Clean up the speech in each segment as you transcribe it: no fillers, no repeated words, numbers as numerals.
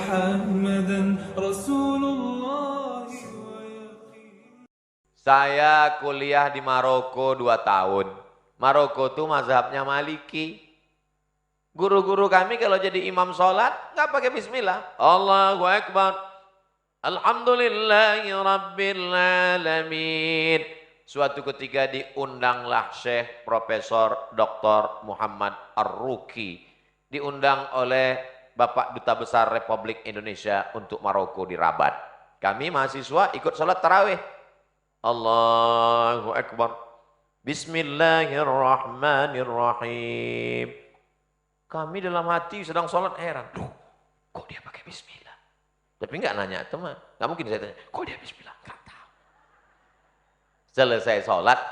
محمدا رسول الله. Saya kuliah di Maroko 2 tahun. Maroko tuh mazhabnya Maliki. Guru-guru kami kalau jadi imam sholat nggak pakai bismillah. Allahu Akbar. Alhamdulillahi Rabbil Alamin. Suatu ketika diundanglah Syekh Profesor Dr. Muhammad Ar-Ruki. Diundang oleh Bapak Duta Besar Republik Indonesia untuk Maroko di Rabat. Kami mahasiswa ikut sholat tarawih. Allahu Akbar. Bismillahirrahmanirrahim. Kami dalam hati sedang sholat heran. Loh, kok dia pakai bismillah? Tapi enggak nanya teman. Enggak mungkin saya tanya, kok dia bismillah? Enggak tahu. Selesai sholat,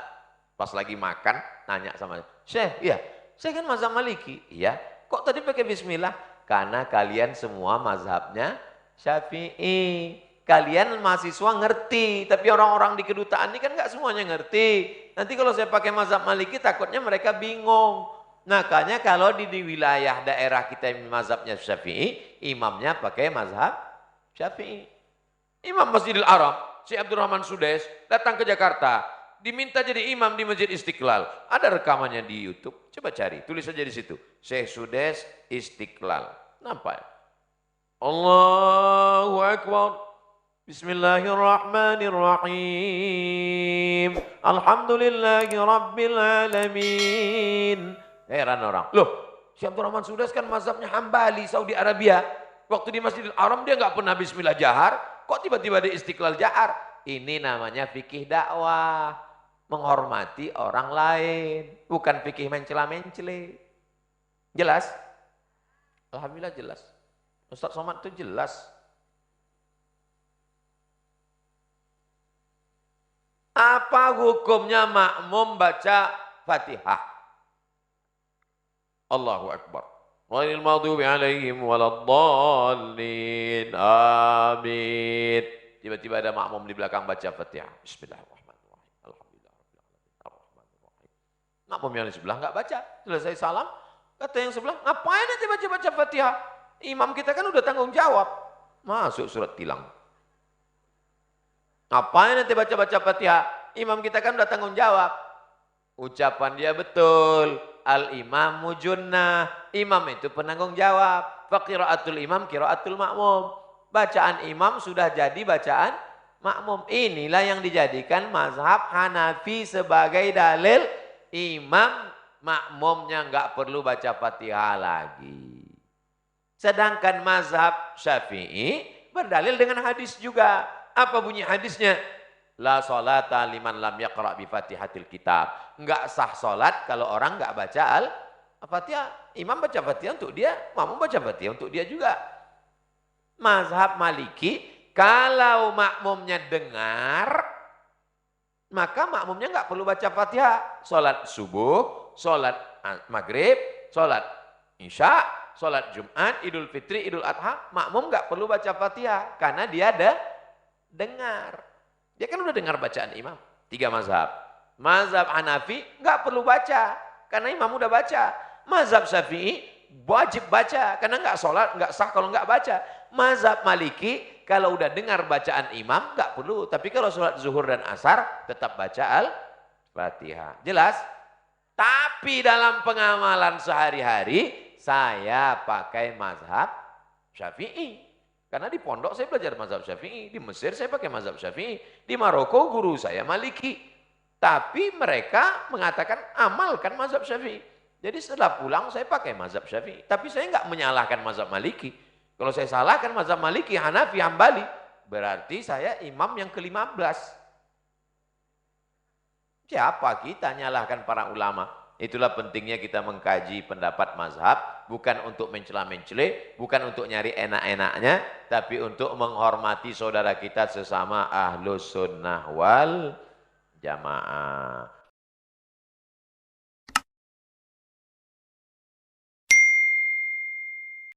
pas lagi makan, nanya sama Syekh, iya, saya kan mazhab Maliki. Iya, kok tadi pakai bismillah? Karena kalian semua mazhabnya Syafi'i. Kalian mahasiswa ngerti, tapi orang-orang di kedutaan ini kan nggak semuanya ngerti. Nanti kalau saya pakai mazhab Maliki takutnya mereka bingung. Makanya kalau di wilayah daerah kita yang mazhabnya Syafi'i, imamnya pakai mazhab Syafi'i. Imam Masjidil Haram, Syekh Abdurrahman Sudes datang ke Jakarta, diminta jadi imam di Masjid Istiqlal. Ada rekamannya di YouTube, coba cari, tulis saja di situ. Syekh Sudes Istiqlal. Nampak? Allahu Akbar. Bismillahirrahmanirrahim. Alhamdulillahi Rabbil Alamin. Heran orang. Loh, Syekh Abdurrahman Sudes kan mazhabnya Hambali, Saudi Arabia. Waktu di Masjidil Haram dia nggak pernah bismillah jahar. Kok tiba-tiba di Istiqlal jahar? Ini namanya fikih dakwah. Menghormati orang lain. Bukan fikih mencela-mencele. Jelas? Alhamdulillah jelas. Ustaz Somad itu jelas. Apa hukumnya makmum baca Fatihah? Allahu Akbar. Ghairil maghdubi alaihim waladdallin. Amin. Tiba-tiba ada makmum di belakang baca Fatihah. Bismillahirrahmanirrahim. Alhamdulillahirabbil alamin. Arrahmanirrahim. Makmum yang di sebelah enggak baca. Selesai salam, kata yang sebelah, "Ngapain nanti baca-baca Fatihah? Imam kita kan udah tanggung jawab." Masuk surat tilang. Ngapain nanti baca-baca Fatihah? Imam kita kan udah tanggung jawab. Ucapan dia betul. Al-imamu junnah. Imam itu penanggung jawab. Faqiraatul imam qiraatul makmum. Bacaan imam sudah jadi bacaan makmum. Inilah yang dijadikan mazhab Hanafi sebagai dalil. Imam makmumnya enggak perlu baca Fatihah lagi. Sedangkan mazhab Syafi'i berdalil dengan hadis juga. Apa bunyi hadisnya? La sholata liman lam yaqra bi Fatihatil kitab. Enggak sah salat kalau orang enggak baca Al-Fatihah. Imam baca Fatihah untuk dia, makmum baca Fatihah untuk dia juga. Mazhab Maliki, kalau makmumnya dengar, maka makmumnya enggak perlu baca Fatihah. Salat subuh, salat maghrib, salat isya, salat Jumat, Idul Fitri, Idul Adha, makmum enggak perlu baca Fatihah karena dia ada dengar. Dia kan udah dengar bacaan imam. 3 mazhab. Mazhab Hanafi nggak perlu baca karena imam udah baca. Mazhab Syafi'i wajib baca karena nggak sholat nggak sah kalau nggak baca. Mazhab Maliki kalau udah dengar bacaan imam nggak perlu. Tapi kalau sholat zuhur dan asar tetap baca Al-Fatihah. Jelas? Tapi dalam pengamalan sehari-hari saya pakai mazhab Syafi'i. Karena di pondok saya belajar mazhab Syafi'i, di Mesir saya pakai mazhab Syafi'i, di Maroko guru saya Maliki. Tapi mereka mengatakan amalkan mazhab Syafi'i. Jadi setelah pulang saya pakai mazhab Syafi'i. Tapi saya enggak menyalahkan mazhab Maliki. Kalau saya salahkan mazhab Maliki, Hanafi, Hambali, berarti saya imam yang ke-15. Siapa kita nyalahkan para ulama? Itulah pentingnya kita mengkaji pendapat mazhab, bukan untuk mencela-mencele, bukan untuk nyari enak-enaknya, tapi untuk menghormati saudara kita sesama ahlus sunnah wal jamaah.